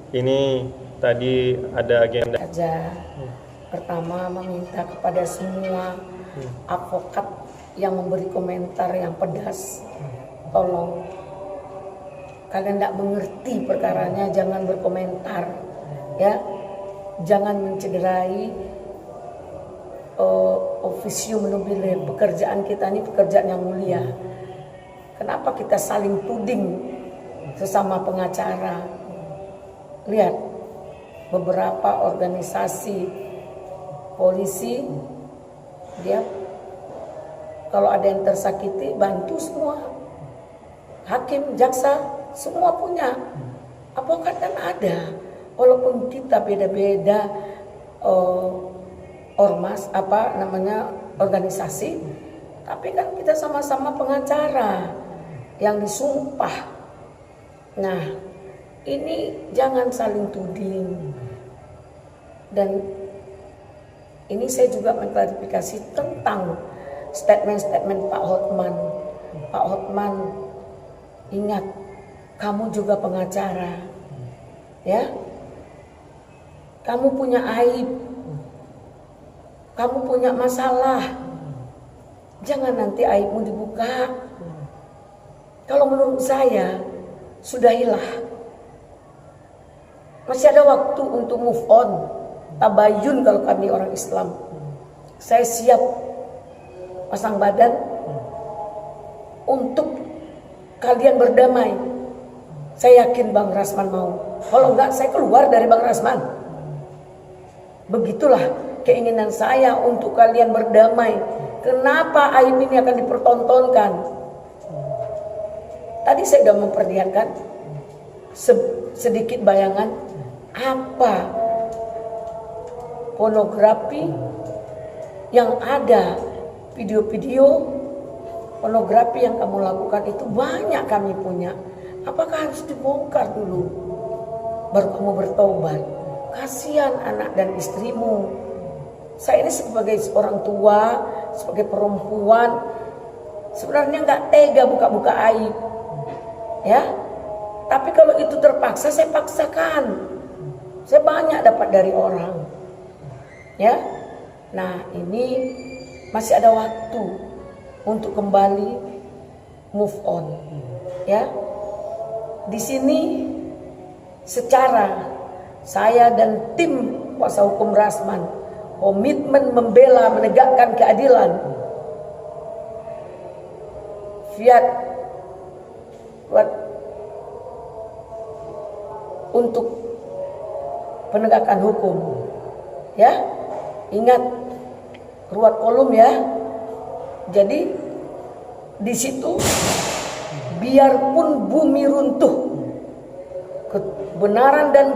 Ini tadi ada agenda Aja. Pertama meminta kepada semua advokat yang memberi komentar yang pedas, tolong kalian tidak mengerti perkaranya jangan berkomentar, ya, jangan mencederai officio nobile. Pekerjaan kita ini pekerjaan yang mulia. Kenapa kita saling tuding sesama pengacara? Lihat beberapa organisasi polisi, dia kalau ada yang tersakiti bantu semua. Hakim, jaksa, semua punya. Advokat kan ada. Walaupun kita beda-beda ormas, organisasi, tapi kan kita sama-sama pengacara yang disumpah. Nah, ini jangan saling tuding. Dan ini saya juga mengklarifikasi tentang statement-statement Pak Hotman. Pak Hotman, ingat, kamu juga pengacara, ya. Kamu punya aib, kamu punya masalah. Jangan nanti aibmu dibuka. Kalau menurut saya, sudahilah. Masih ada waktu untuk move on. Tabayun kalau kami orang Islam. Saya siap pasang badan untuk kalian berdamai. Saya yakin Bang Rasman mau. Kalau enggak, saya keluar dari Bang Rasman. Begitulah keinginan saya untuk kalian berdamai. Kenapa aib ini akan dipertontonkan? Tadi saya sudah memperlihatkan sedikit bayangan apa pornografi yang ada, video-video pornografi yang kamu lakukan itu banyak kami punya. Apakah harus dibongkar dulu baru kamu bertobat? Kasihan anak dan istrimu. Saya ini sebagai orang tua, sebagai perempuan, sebenarnya nggak tega buka-buka aib, ya. Tapi kalau itu terpaksa, saya paksakan. Saya banyak dapat dari orang, ya. Nah, ini masih ada waktu untuk kembali move on, ya. Di sini secara saya dan tim kuasa hukum Rasman komitmen membela menegakkan keadilan. Fiat untuk penegakan hukum, ya. Ingat ruat kolom, ya. Jadi di situ biarpun bumi runtuh, kebenaran dan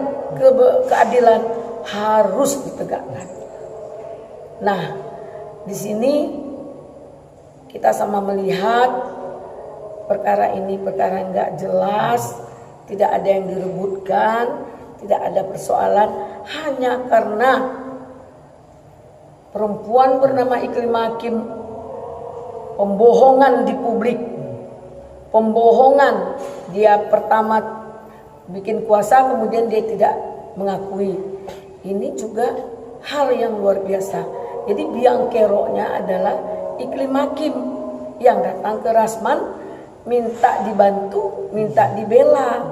keadilan harus ditegakkan. Nah, di sini kita sama melihat perkara ini perkara nggak jelas, tidak ada yang direbutkan, tidak ada persoalan, hanya karena perempuan bernama Iklim Hakim pembohongan di publik, pembohongan. Dia pertama bikin kuasa, kemudian dia tidak mengakui. Ini juga hal yang luar biasa. Jadi biang keroknya adalah Iklim Hakim yang datang ke Rasman minta dibantu, minta dibela.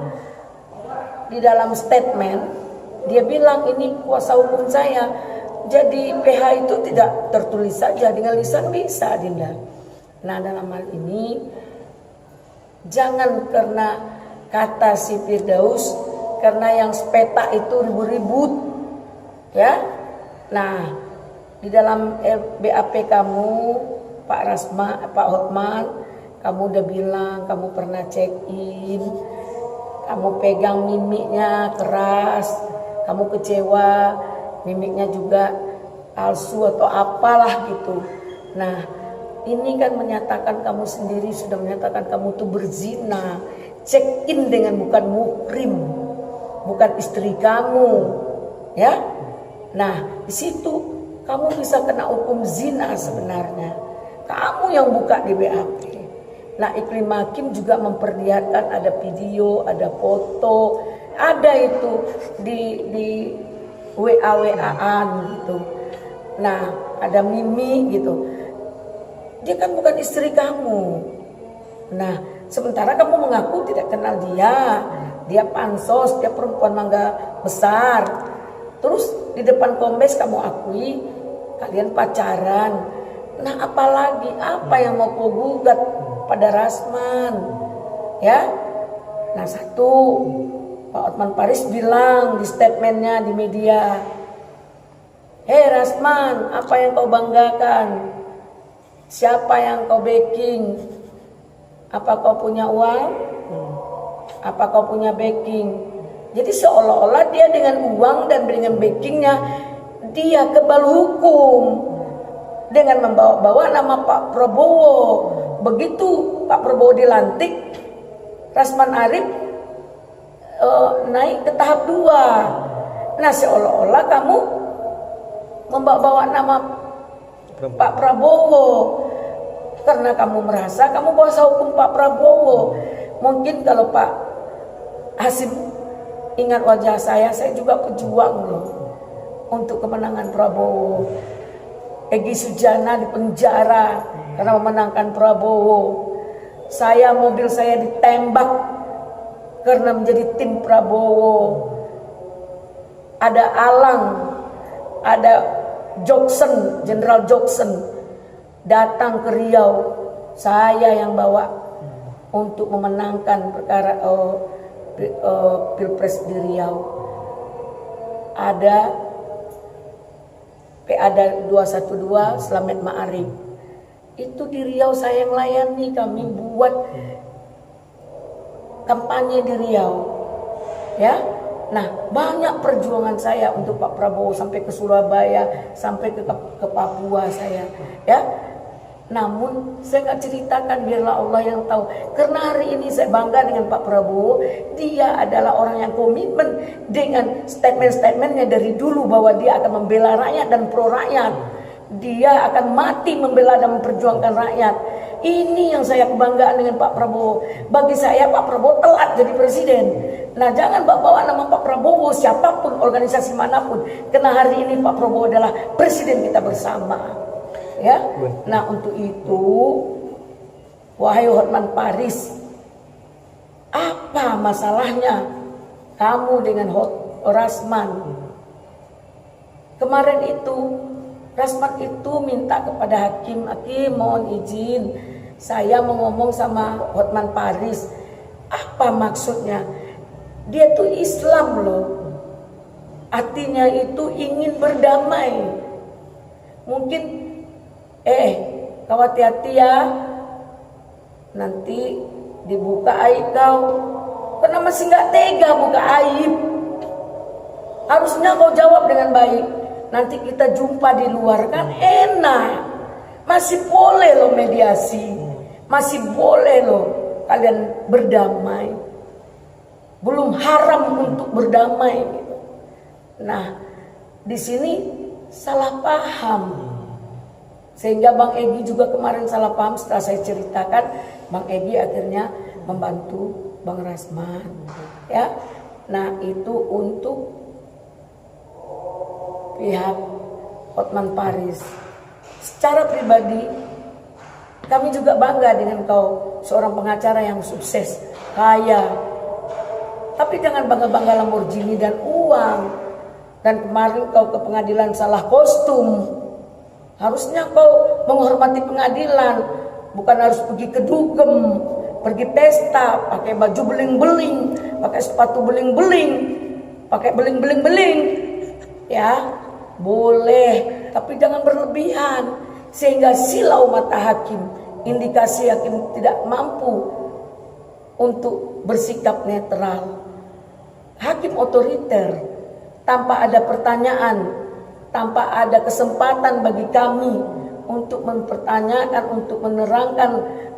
Di dalam statement dia bilang ini kuasa hukum saya. Jadi PH itu tidak tertulis saja, dengan lisan bisa, Dinda. Nah, dalam hal ini jangan karena kata si Firdaus, karena yang sepeta itu ribut-ribut, ya. Nah, di dalam BAP kamu, Pak Hotman, kamu udah bilang kamu pernah check in, kamu pegang mimiknya keras, kamu kecewa, mimiknya juga palsu atau apalah gitu. Nah, ini kan menyatakan kamu sendiri sudah menyatakan kamu tuh berzina, check in dengan bukan muhrim, bukan istri kamu, ya. Nah, di situ kamu bisa kena hukum zina sebenarnya. Kamu yang buka di BAP. Nah, Iklim Hakim juga memperlihatkan ada video, ada foto, ada itu di WA-WA-an gitu. Nah, ada Mimi gitu. Dia kan bukan istri kamu. Nah, sementara kamu mengaku tidak kenal dia. Dia pansos, dia perempuan mangga besar. Terus di depan Kombes kamu akui kalian pacaran. Nah, apalagi apa yang mau kau gugat pada Rasman? Ya. Nah, satu, Pak Hotman Paris bilang di statementnya di media, "Hei Rasman, apa yang kau banggakan? Siapa yang kau backing? Apa kau punya uang? Apa kau punya backing?" Jadi seolah-olah dia dengan uang dan dengan backingnya dia kebal hukum dengan membawa-bawa nama Pak Prabowo. Begitu Pak Prabowo dilantik, Rasman Arif naik ke tahap 2. Nah, seolah-olah kamu membawa nama Pak Prabowo karena kamu merasa kamu kuasa hukum Pak Prabowo. Mungkin kalau Pak Hasim ingat wajah saya juga pejuang loh untuk kemenangan Prabowo. Egy Sujana di penjara karena memenangkan Prabowo. Mobil saya ditembak karena menjadi tim Prabowo. Ada Alang, ada Joksen, Jenderal Joksen datang ke Riau. Saya yang bawa untuk memenangkan perkara Pilpres di Riau. Ada PA 212 Slamet Ma'arif. Itu di Riau saya yang layani, kami buat kampanye di Riau. Ya. Nah, banyak perjuangan saya untuk Pak Prabowo sampai ke Surabaya, sampai ke Papua saya, ya. Namun saya nggak ceritakan, biarlah Allah yang tahu. Karena hari ini saya bangga dengan Pak Prabowo. Dia adalah orang yang komitmen dengan statement-statementnya dari dulu bahwa dia akan membela rakyat dan pro rakyat. Dia akan mati membela dan memperjuangkan rakyat. Ini yang saya kebanggaan dengan Pak Prabowo. Bagi saya Pak Prabowo telat jadi presiden. Nah, jangan bawa nama Pak Prabowo siapapun, organisasi manapun. Karena hari ini Pak Prabowo adalah presiden kita bersama. Ya. Nah, untuk itu wahai Hotman Paris, apa masalahnya kamu dengan Rasman? Kemarin itu Rasman itu minta kepada hakim mohon izin, saya mau ngomong sama Hotman Paris. Apa maksudnya? Dia tuh Islam loh. Artinya itu ingin berdamai. Mungkin kau hati-hati ya, nanti dibuka aib kau. Karena masih nggak tega buka aib. Harusnya kau jawab dengan baik. Nanti kita jumpa di luar kan enak. Masih boleh loh mediasi. Masih boleh loh kalian berdamai. Belum haram untuk berdamai. Nah, di sini salah paham. Sehingga Bang Egy juga kemarin salah paham setelah saya ceritakan. Bang Egy akhirnya membantu Bang Rasman. Ya, nah itu untuk pihak Hotman Paris. Secara pribadi kami juga bangga dengan kau, seorang pengacara yang sukses, kaya. Tapi jangan bangga-bangga Lamborghini dan uang. Dan kemarin kau ke pengadilan salah kostum. Harusnya kau menghormati pengadilan, bukan harus pergi ke dugem, pergi pesta, pakai baju beling-beling, pakai sepatu beling-beling, pakai beling-beling-beling. Ya, boleh, tapi jangan berlebihan sehingga silau mata hakim, indikasi hakim tidak mampu untuk bersikap netral. Hakim otoriter tanpa ada pertanyaan, tanpa ada kesempatan bagi kami untuk mempertanyakan, untuk menerangkan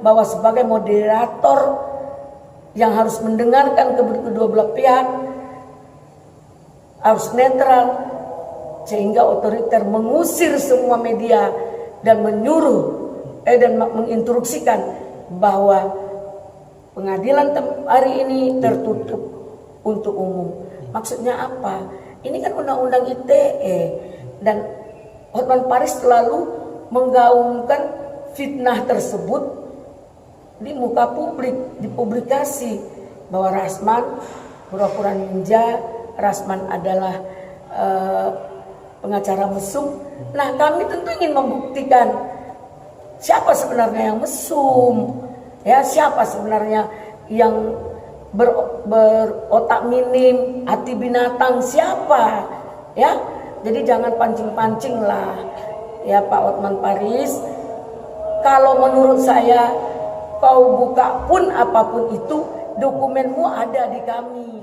bahwa sebagai moderator yang harus mendengarkan kedua belah pihak harus netral, sehingga otoriter mengusir semua media dan menyuruh dan menginstruksikan bahwa pengadilan hari ini tertutup untuk umum. Maksudnya apa? Ini kan undang-undang ITE dan Hotman Paris selalu menggaungkan fitnah tersebut di muka publik, di publikasi bahwa Rasman pura-pura ninja, Rasman adalah pengacara mesum. Nah, kami tentu ingin membuktikan siapa sebenarnya yang mesum, ya, siapa sebenarnya yang berotak minim, hati binatang, siapa, ya. Jadi jangan pancing-pancing lah, ya Pak Hotman Paris. Kalau menurut saya, kau buka pun apapun itu, dokumenmu ada di kami.